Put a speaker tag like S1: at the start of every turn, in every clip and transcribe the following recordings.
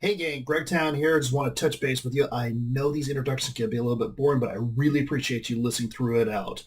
S1: Hey gang, Greg Towne here. Just want to touch base with you. I know these introductions can be a little bit boring, but I really appreciate you listening through it out.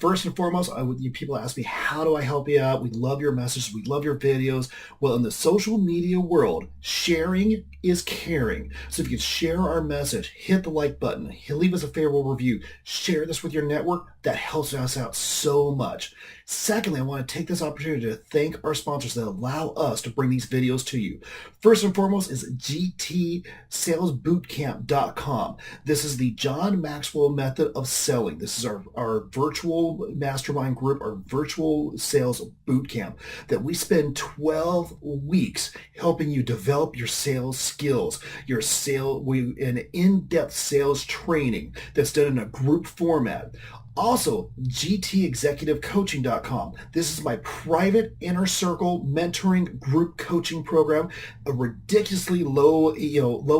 S1: First and foremost, people ask me, how do I help you out? We love your messages. We love your videos. Well, in the social media world, sharing is caring. So if you could share our message, hit the like button, leave us a favorable review, share this with your network, that helps us out so much. Secondly, I want to take this opportunity to thank our sponsors that allow us to bring these videos to you. First and foremost is gtsalesbootcamp.com. This is the John Maxwell method of selling. This is our virtual mastermind group, our virtual sales bootcamp that we spend 12 weeks helping you develop your sales skills, an in-depth sales training that's done in a group format. Also, gtexecutivecoaching.com. This is my private inner circle mentoring group coaching program. A ridiculously low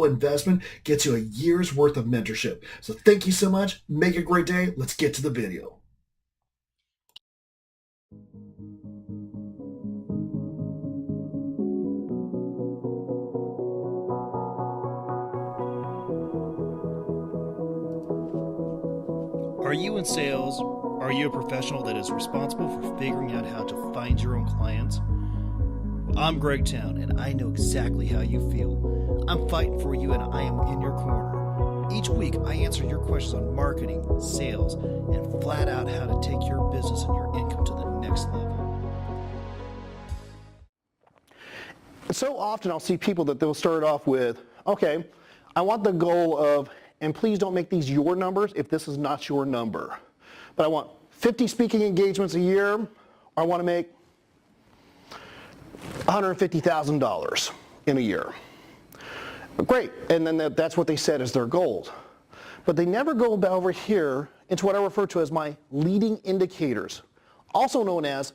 S1: investment gets you a year's worth of mentorship. So thank you so much. Make it a great day. Let's get to the video.
S2: Are you in sales? Are you a professional that is responsible for figuring out how to find your own clients? I'm Greg Towne, and I know exactly how you feel. I'm fighting for you, and I am in your corner. Each week, I answer your questions on marketing, sales, and flat out how to take your business and your income to the next level.
S3: So often I'll see people that they'll start off with, okay, I want the goal of, and please don't make these your numbers if this is not your number, but I want 50 speaking engagements a year, or I want to make $150,000 in a year. Great, and then that's what they said as their goals. But they never go over here into what I refer to as my leading indicators, also known as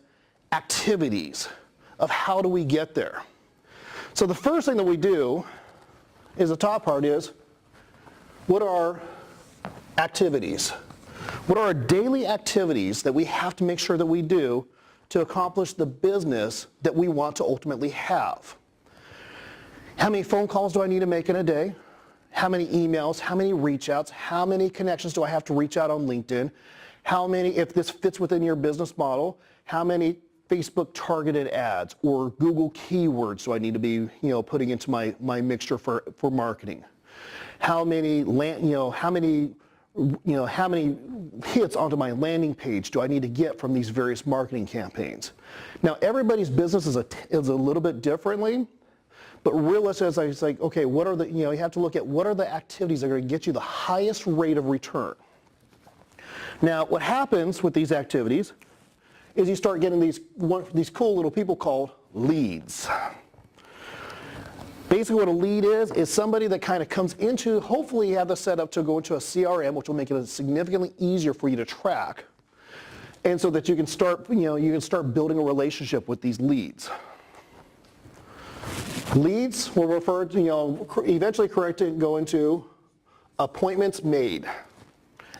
S3: activities of how do we get there. So the first thing that we do is the top part is, what are our activities? What are our daily activities that we have to make sure that we do to accomplish the business that we want to ultimately have? How many phone calls do I need to make in a day? How many emails? How many reach outs? How many connections do I have to reach out on LinkedIn? How many, if this fits within your business model, how many Facebook targeted ads or Google keywords do I need to be putting into my mixture for marketing? How many hits onto my landing page do I need to get from these various marketing campaigns? Now, everybody's business is a little bit differently, but realistically, it's like, okay, what are you have to look at what are the activities that are going to get you the highest rate of return. Now, what happens with these activities is you start getting these cool little people called leads. Basically what a lead is somebody that kind of comes into, hopefully you have the setup to go into a CRM, which will make it significantly easier for you to track, and so that you can start, building a relationship with these leads. Leads will refer to, eventually go into appointments made.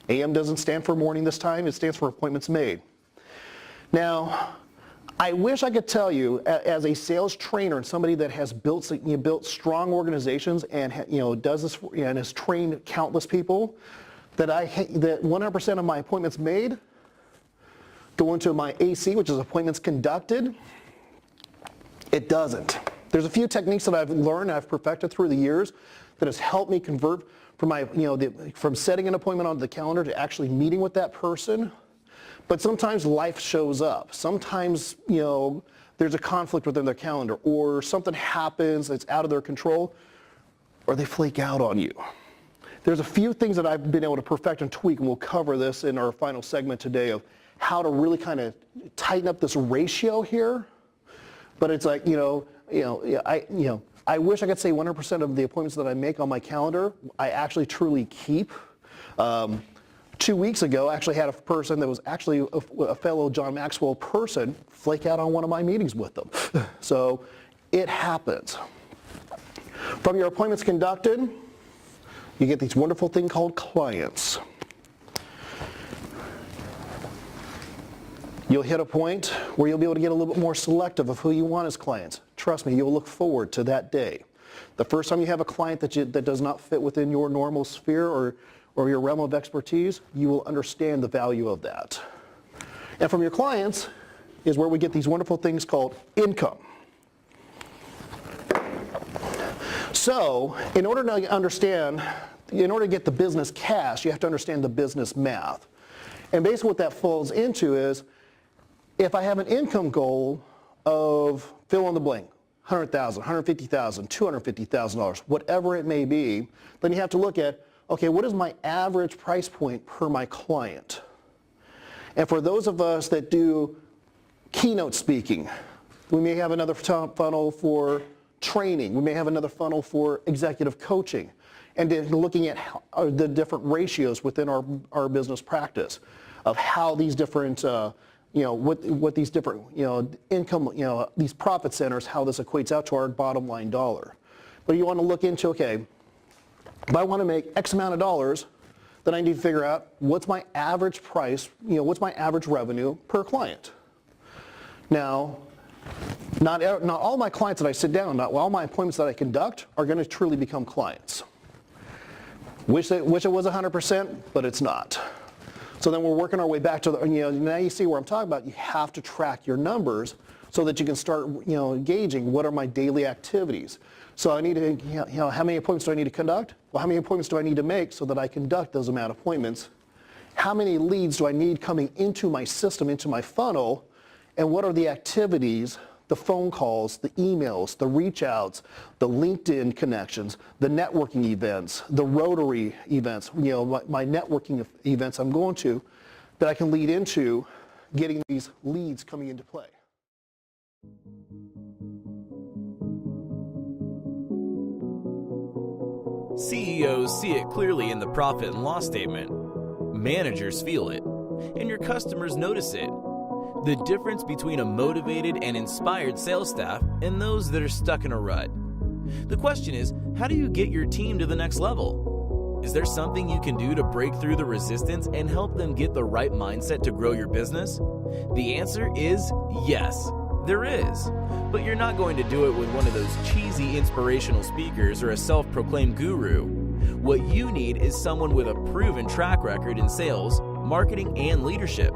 S3: AM doesn't stand for morning this time, it stands for appointments made. Now, I wish I could tell you, as a sales trainer and somebody that has built strong organizations and does this and has trained countless people, that 100% of my appointments made go into my AC, which is appointments conducted. It doesn't. There's a few techniques that I've learned, I've perfected through the years, that has helped me convert from from setting an appointment onto the calendar to actually meeting with that person. But sometimes life shows up. Sometimes, there's a conflict within their calendar, or something happens that's out of their control, or they flake out on you. There's a few things that I've been able to perfect and tweak, and we'll cover this in our final segment today of how to really kind of tighten up this ratio here. But it's like, I wish I could say 100% of the appointments that I make on my calendar, I actually truly keep. 2 weeks ago, I actually had a person that was actually a fellow John Maxwell person flake out on one of my meetings with them. So it happens. From your appointments conducted, you get these wonderful thing called clients. You'll hit a point where you'll be able to get a little bit more selective of who you want as clients. Trust me, you'll look forward to that day. The first time you have a client that does not fit within your normal sphere or your realm of expertise, you will understand the value of that. And from your clients is where we get these wonderful things called income. So, in order to get the business cash, you have to understand the business math. And basically what that falls into is, if I have an income goal of fill in the blank, $100,000, $150,000, $250,000, whatever it may be, then you have to look at, okay, what is my average price point per my client? And for those of us that do keynote speaking, we may have another funnel for training. We may have another funnel for executive coaching. And then looking at the different ratios within our business practice of how these different, what these different, income, these profit centers, how this equates out to our bottom line dollar. But you want to look into, okay, if I want to make X amount of dollars, then I need to figure out what's my average price, what's my average revenue per client. Now, not all my clients that I sit down, not all my appointments that I conduct are going to truly become clients. Wish it was 100%, but it's not. So then we're working our way back to now you see where I'm talking about. You have to track your numbers so that you can start, gauging what are my daily activities. So I need to, how many appointments do I need to conduct? Well, how many appointments do I need to make so that I conduct those amount of appointments? How many leads do I need coming into my system, into my funnel? And what are the activities, the phone calls, the emails, the reach outs, the LinkedIn connections, the networking events, the Rotary events, my networking events I'm going to, that I can lead into getting these leads coming into play.
S4: CEOs see it clearly in the profit and loss statement. Managers feel it, and your customers notice it. The difference between a motivated and inspired sales staff and those that are stuck in a rut. The question is, how do you get your team to the next level? Is there something you can do to break through the resistance and help them get the right mindset to grow your business? The answer is yes, there is. But you're not going to do it with one of those cheesy inspirational speakers or a self-proclaimed guru. What you need is someone with a proven track record in sales, marketing, and leadership.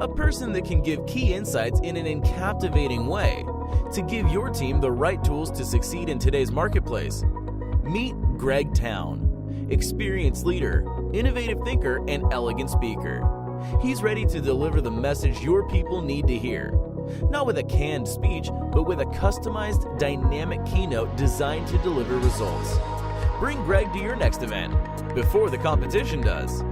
S4: A person that can give key insights in an captivating way to give your team the right tools to succeed in today's marketplace. Meet Greg Towne, experienced leader, innovative thinker, and elegant speaker. He's ready to deliver the message your people need to hear. Not with a canned speech, but with a customized, dynamic keynote designed to deliver results. Bring Greg to your next event before the competition does.